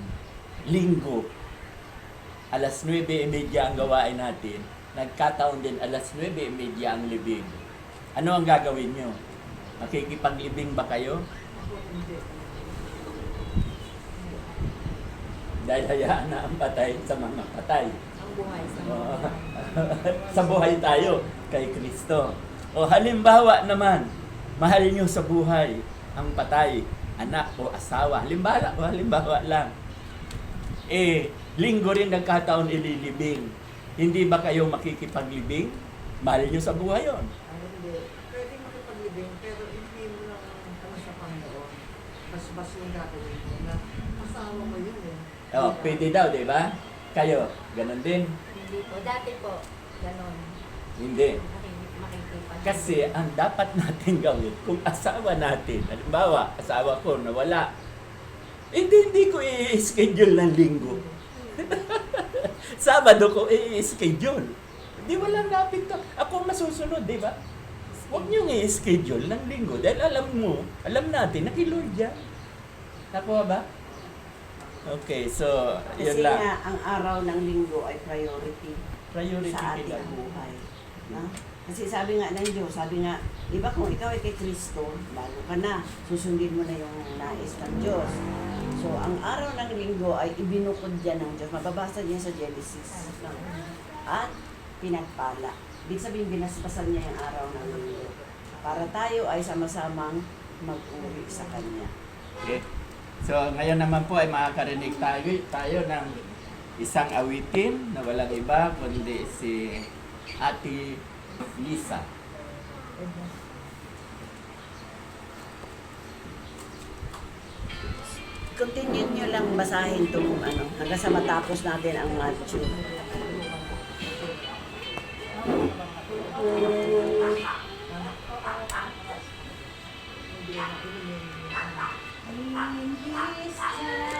linggo, alas 9:30 ang gawain natin. Nagkataon din alas 9:30 ang libing. Ano ang gagawin nyo? Makikipaglibing ba kayo? Dahil hayaan na ang patay sa mga patay. Ang buhay sa Oo. Sa buhay tayo kay Kristo. O halimbawa naman, mahal nyo sa buhay ang patay, anak o asawa. Halimbawa lang. Linggo rin nagkataon ililibing. Hindi ba kayo makikipaglibing? Mahal nyo sa buhay yon. Hindi. Pwede makipaglibing, pero hindi mo lang ano sa Panginoon. Bas-bas yung gagawin mo na asawa mo yun eh. Pwede daw, di ba? Kayo, ganun din? Hindi po. Dati po, ganon. Hindi. Makikipag. Kasi ang dapat natin gawin, kung asawa natin, halimbawa, asawa ko nawala, hindi ko i-schedule ng linggo. Sabado ko i-schedule. Di walang lapit to. Ako masusunod, di ba? Huwag niyong i-schedule ng linggo dahil alam natin na kay Lord yan. Nakuha ba? Okay, so, Kasi yun lang. nga, ang araw ng linggo ay priority Priority sa ating kailangan. buhay. No? Kasi sabi nga ng Diyos, sabi nga, di ba kung ikaw ay kay Kristo, bago ka na, susundin mo na yung nais ng Diyos. So, ang araw ng linggo ay ibinukod dyan ng Diyos. Mababasa niya sa Genesis. No? At pinagpala. Ibig sabihin, binasbasan niya yung araw ng linggo. Para tayo ay sama-samang mag-uri sa Kanya. Okay. So, ngayon naman po ay makakarinig tayo ng isang awitin na walang iba kundi si Ate Lisa. continue nyo lang basahin to kung ano, hanggang sa matapos natin ang Matthew. In His time,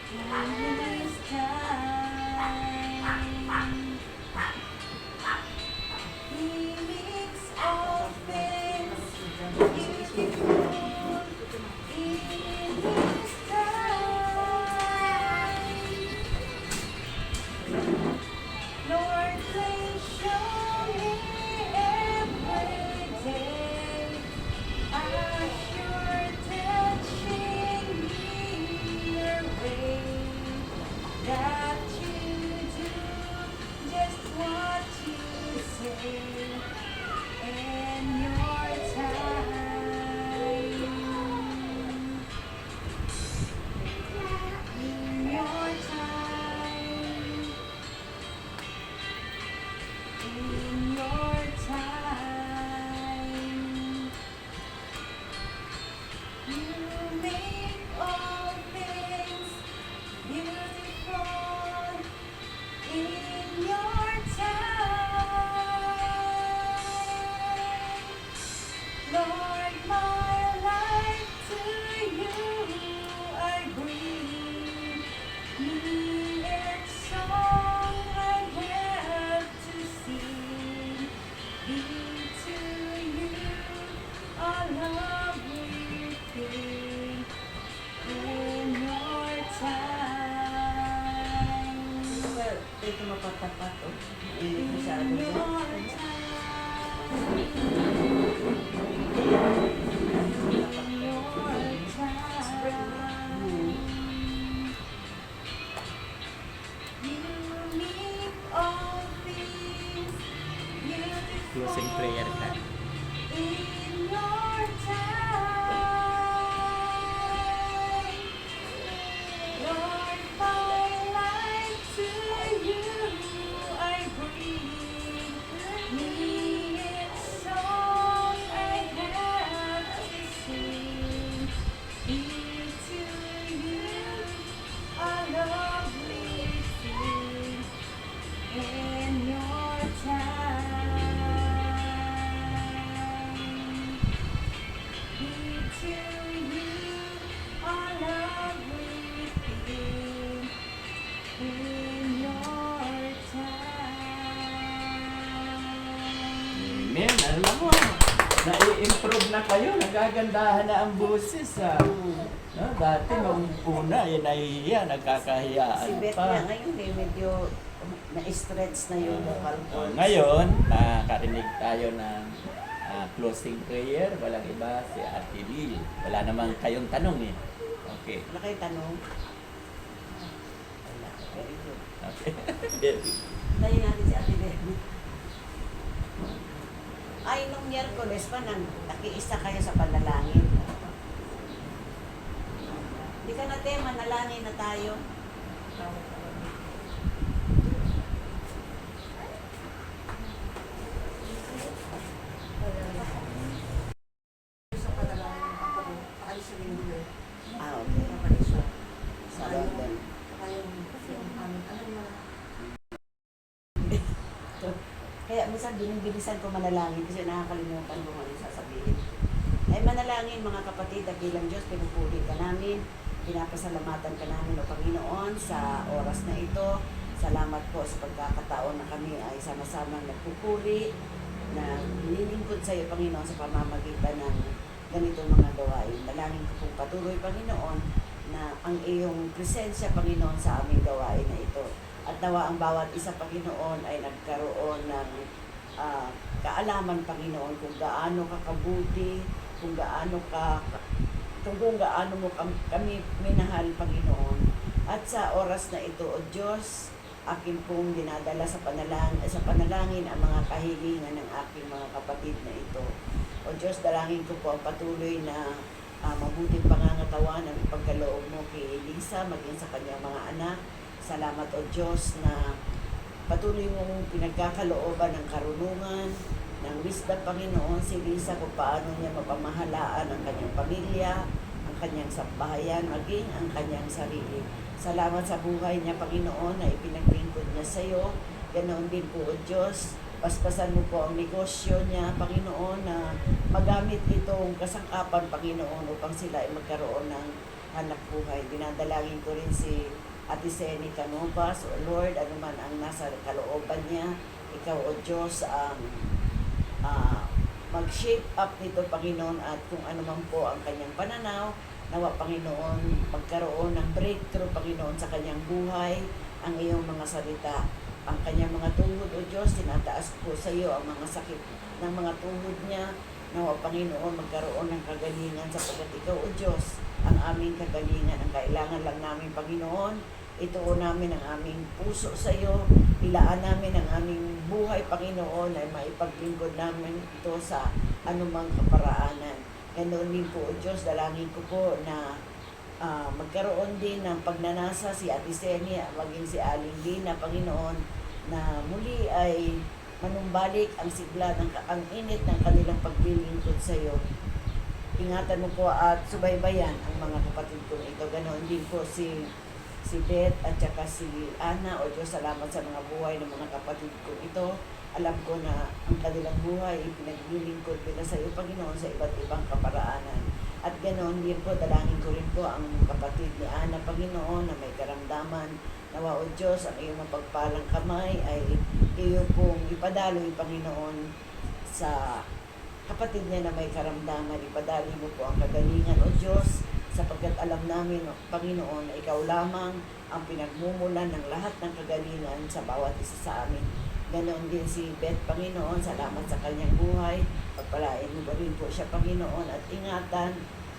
in His time, He makes all things beautiful. In His time, Lord, please show me every day a sure touching near way that you do just what you say in your time. In your time. In your time, you make all things beautiful. In your time, Lord, my life to you I bring. Me a song I have to sing. Be to you a lovely thing in your time. Ito mapatapat, oh. In Masyado your dyan. time. In your time. You make all things beautiful. Closing prayer ka. In your time, Lord, my life to you I bring. Me a song I have to sing. Be to you a lovely thing in your time. Be to you a lovely thing in your time. Amen. Alam mo, nai-improve na kayo. Nagagandahan na ang boses. No, dati nung una, nahihiya, Si nagkakahiyaan Beth pa. nga ngayon medyo na-stretch na yung vocal cords. Ngayon, nakarinig tayo ng closing prayer. Walang iba, si Ate Lil. Wala namang kayong tanong eh. Okay. Wala kayo tanong? Wala. Very good. Okay. Very good. Tayo natin si Ate Beth. Ay, nung Miyerkules pa, nakiisa kayo sa panalangin. Hindi ka na, te, manalangin na tayo. Sa panalangin ako, alis sa linggo. Okay. Napalis siya. Sa London. Yung ano na, Kaya minsan binibilisan ko manalangin kasi nakakalimutan ko ano sasabihin. Ay manalangin mga kapatid, dakilang Diyos, pinupuri ka namin. Pinapasalamatan ka namin o Panginoon sa oras na ito. Salamat po sa pagkakataon na kami ay sama-samang nagpupuri na nilingkod sa iyo, Panginoon, sa pamamagitan ng ganitong mga gawain. Dalangin ko pong patuloy, Panginoon, na ang iyong presensya, Panginoon, sa aming gawain na ito. At nawa ang bawat isa, Panginoon, ay nagkaroon ng kaalaman, Panginoon, kung gaano ka kabuti, kung gaano mo kami minahal, Panginoon. At sa oras na ito, O Diyos, akin pong dinadala sa panalangin ang mga kahilingan ng aking mga kapatid na ito. O Diyos, dalangin ko po ang patuloy na mabuting pangangatawan ng pagkaloob mo kay Elisa, maging sa kanyang mga anak. Salamat, O Diyos, na patuloy mong pinagkakalooban ng karunungan ng wisdom, Panginoon, si Lisa kung paano niya mapamahalaan ang kanyang pamilya, ang kanyang sambahayan, maging ang kanyang sarili. Salamat sa buhay niya, Panginoon, na ipinaglingkod niya sa iyo. Ganoon din po, O Diyos, paspasan mo po ang negosyo niya, Panginoon, na magamit itong kasangkapan, Panginoon, upang sila ay magkaroon ng hanap buhay. Dinadalangin ko rin si Ate Seni Canovas, O Lord, anuman ang nasa kalooban niya, ikaw, O Diyos, ang mag-shape up nito, Panginoon, at kung ano man po ang kanyang pananaw, nawa, Panginoon, magkaroon ng breakthrough, Panginoon, sa kanyang buhay, ang iyong mga salita. Ang kanyang mga tuhod, O Diyos, tinataas po sa iyo ang mga sakit ng mga tuhod niya. Nawa, Panginoon, magkaroon ng kagalingan sapagkat ikaw, O Diyos, ang aming kagalingan. Ang kailangan lang namin, Panginoon, ituon namin ang aming puso sa iyo, ilaan namin ang aming buhay, Panginoon, ay maipaglingkod namin ito sa anumang kaparaanan. Ganoon din po, O Diyos, dalangin ko po na magkaroon din ng pagnanasa si Ate Seni, maging si Aling Lina, Panginoon, na muli ay manumbalik ang sigla, ang init ng kanilang paglilingkod sa iyo. Ingatan mo po at subaybayan ang mga kapatid kong ito. Ganoon din po si Beth at saka si Ana. O Diyos, salamat sa mga buhay ng mga kapatid kong ito. Alam ko na ang kanilang buhay ipinaglilingkod nila sa iyo, Panginoon, sa iba't ibang kaparaanan. At ganoon din po, dalangin ko rin po ang kapatid ni Ana, Panginoon, na may karamdaman. Nawa, O Diyos, ang iyong mapagpalang kamay ay iyo pong ipadaloy, Panginoon, sa kapatid niya na may karamdaman. Ipadaloy mo po ang kagalingan, O Diyos, sapagkat alam namin, Panginoon, na ikaw lamang ang pinagmumulan ng lahat ng kagalingan sa bawat isa sa amin. Ganoon din si Beth, Panginoon, salamat sa kanyang buhay. Pagpalain mo rin po siya, Panginoon, at ingatan.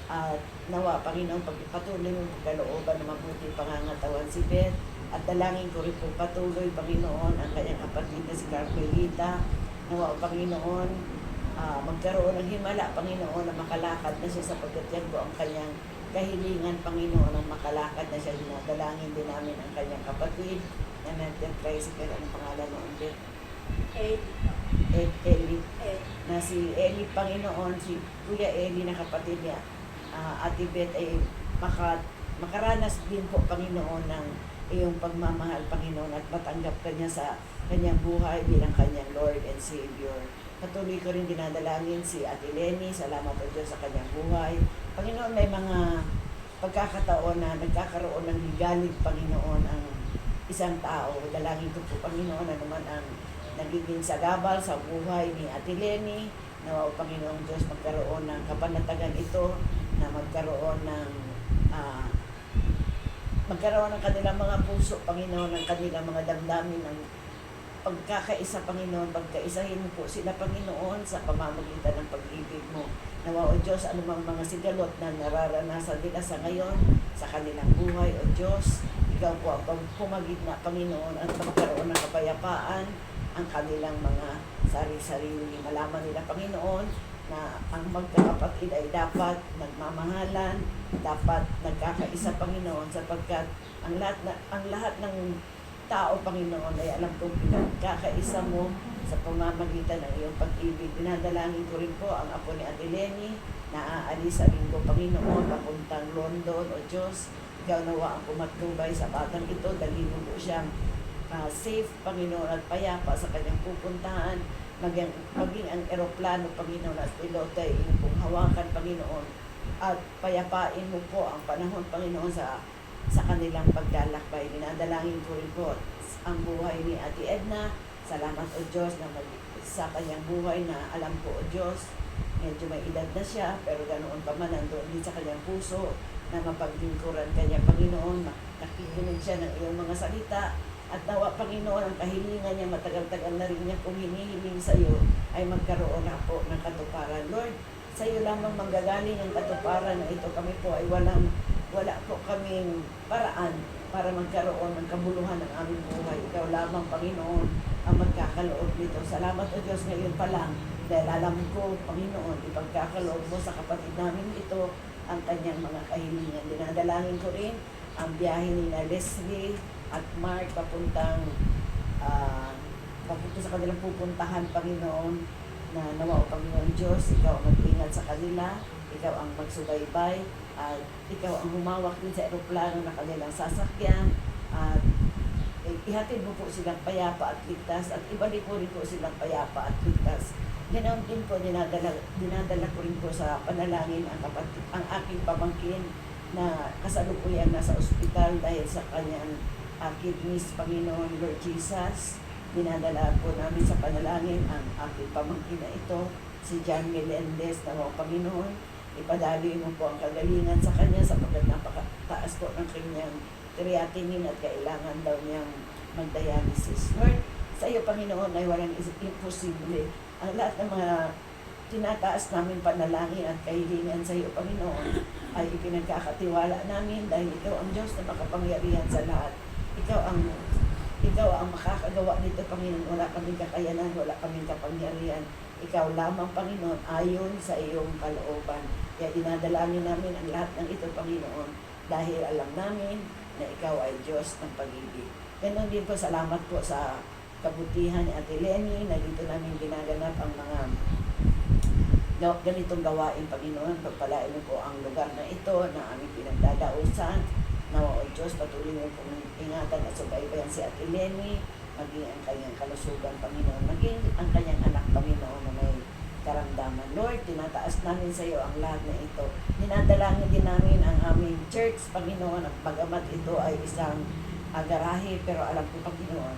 At nawa, Panginoon, pagpatuloy mo pagkalooban na mabuti pangangatawan si Beth. At dalangin ko rin po patuloy, Panginoon, ang kanyang kapatid na si Carmelita. Nawa, Panginoon, magkaroon ng himala, Panginoon, na makalakad na siya sapagkat yan po ang kanyang kahilingan, Panginoon, ang makalakad na siya. Dinadalangin din namin ang kanyang kapatid na nag-tricycle, ang pangalan noon, Beth? Eli. Na si Eli, Panginoon, si Kuya Eli na kapatid niya, Ate Beth, ay makaranas din po, Panginoon, ng iyong pagmamahal, Panginoon, at matanggap ka niya sa kanyang buhay bilang kanyang Lord and Savior. Patuloy ko rin dinadalangin si Ate Lenny, salamat po Diyos sa kanyang buhay. Panginoon, may mga pagkakataon na nagkakaroon ng ligalig, Panginoon, ang isang tao. Dalangin ko po, Panginoon, na naman ang nagiging sagabal sa buhay ni Ate Lenny. Nawa, Panginoon Diyos, magkaroon ng kapanatagan ito, na magkaroon ng kanilang mga puso, Panginoon, ng kanilang mga damdamin, ng pagkakaisa, Panginoon, pagkaisahin mo po sila, Panginoon, sa pamamagitan ng pag-ibig mo. Nawa, O Diyos, anumang mga sigalot na nararanasan nila sa ngayon, sa kanilang buhay, O Diyos, ikaw po ang pumagitna, Panginoon, at magkaroon ng kapayapaan ang kanilang mga sarili-sarili. Malaman nila, Panginoon, na ang magkakapatid ay dapat nagmamahalan, dapat nagkakaisa, Panginoon, sapagkat ang lahat ng tao, Panginoon, ay alam kong pinagkakaisa mo sa pamamagitan ng iyong pag-ibig. Dinadalangin ko rin po ang apo ni Ate Lenny na aalis sa linggo, Panginoon, papuntang London. O Diyos, ikaw nawa ang pumatnubay sa batang ito, dalhin mo po siyang safe, Panginoon, at payapa sa kanyang pupuntahan. Maging ang eroplano, Panginoon, at piloto ay iyong pong hawakan, Panginoon, at payapain mo po ang panahon, Panginoon, sa kanilang paglalakbay. Dinadalangin ko rin po ang buhay ni Ate Edna. Salamat, O Diyos, na sa kanyang buhay na alam ko, O Diyos, medyo may edad na siya, pero ganoon pa man, nandoon din sa kanyang puso na mapaglingkuran kanya, Panginoon. Nakikinig siya ng iyong mga salita. At nawa, Panginoon, ang kahilingan niya, matagal-tagal na rin niya kung hinihiling sa iyo, ay magkaroon na po ng katuparan. Lord, sa iyo lamang manggagaling ang katuparan na ito. Kami po ay wala po kaming paraan para magkaroon ng kabuluhan ng aming buhay. Ikaw lamang, Panginoon, ang magkakaloob nito. Salamat, O Diyos, ngayon pa lang, dahil alam ko, Panginoon, ipagkakaloob mo sa kapatid namin ito ang kanyang mga kahilingan. Dinadalangin ko rin ang biyahe ni na Leslie at Mark papunta sa kanilang pupuntahan, Panginoon. na nawa o Panginoon Diyos, ikaw ang mag-ingat sa kanila, ikaw ang magsubaybay, at ikaw ang humawak din sa eroplano na kanilang sasakyan, at ihatid mo po silang payapa at ligtas, at ibalik mo rin po silang payapa at ligtas. Ganoon din po, dinadala ko rin po sa panalangin ang aking pamangkin na kasalukuyan nasa ospital dahil sa kanyang kidneys, Panginoon, Lord Jesus. Dinadala po namin sa panalangin ang aking pamangkin na ito, si John Melendez, na mga Panginoon. Ipadaloy mo po ang kagalingan sa kanya sapagkat napakataas po ng kanyang creatinine at kailangan daw niyang mag-dialysis. Lord, sa iyo, Panginoon, ay walang imposible. Ang lahat ng mga tinataas namin panalangin at kahilingan sa iyo, Panginoon, ay ipinagkakatiwala namin dahil ikaw ang Diyos na makapangyarihan sa lahat. Ikaw ang makakagawa nito, Panginoon. Wala kaming kakayanan, wala kaming kapangyarihan. Ikaw lamang, Panginoon, ayon sa iyong kalooban. Kaya dinadalangin namin ang lahat ng ito, Panginoon, dahil alam namin na ikaw ay Diyos ng pag-ibig. Ganon din po, salamat po sa kabutihan ni Ate Lenny na dito namin ginaganap ang mga ganitong gawain, Panginoon. Pagpalain mo po ang lugar na ito na aming pinagdadausan. Nawa o Diyos, patuloy mo pong ingatan at subaybayan si Ate Lenny, maging ang kanyang kalusugan, Panginoon, maging ang kanyang anak, Panginoon, na may karamdaman. Lord, tinataas namin sa iyo ang lahat na ito. Dinadalangin din namin ang aming church, Panginoon, at bagamat ito ay isang garahe, pero alam ko, Panginoon,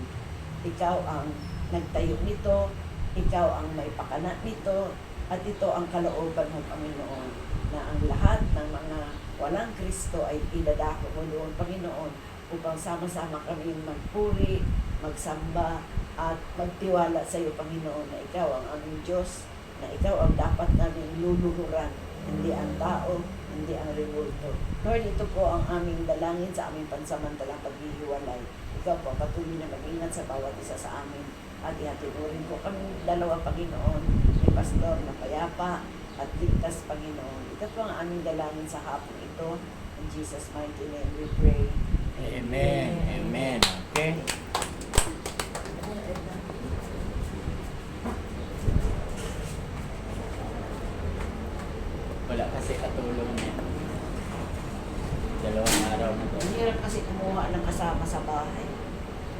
ikaw ang nagtayo nito, ikaw ang may pakana nito, at ito ang kalooban mo, Panginoon, na ang lahat ng mga walang Kristo ay idadako mo doon, Panginoon, upang sama-sama kami magpuri, magsamba, at magtiwala sa iyo, Panginoon, na ikaw ang aming Diyos, na ikaw ang dapat namin luluhuran, hindi ang tao, hindi ang revolto. Lord, ito po ang aming dalangin sa aming pansamantalang paghihiwalay. Ikaw po patuloy na mag-ingat sa bawat isa sa amin, at ihatinurin po kami dalawa, Panginoon, ni Pastor na payapa at ligtas, Panginoon. Ito po ang aming dalangin sa hapon ito. In Jesus' mighty name we pray. Amen. Amen. Okay. Wala kasi katulong niya. 2 araw na to. Ang hirap kasi kumuha ng kasama sa bahay.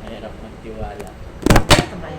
Mahirap magtiwala. Kamay.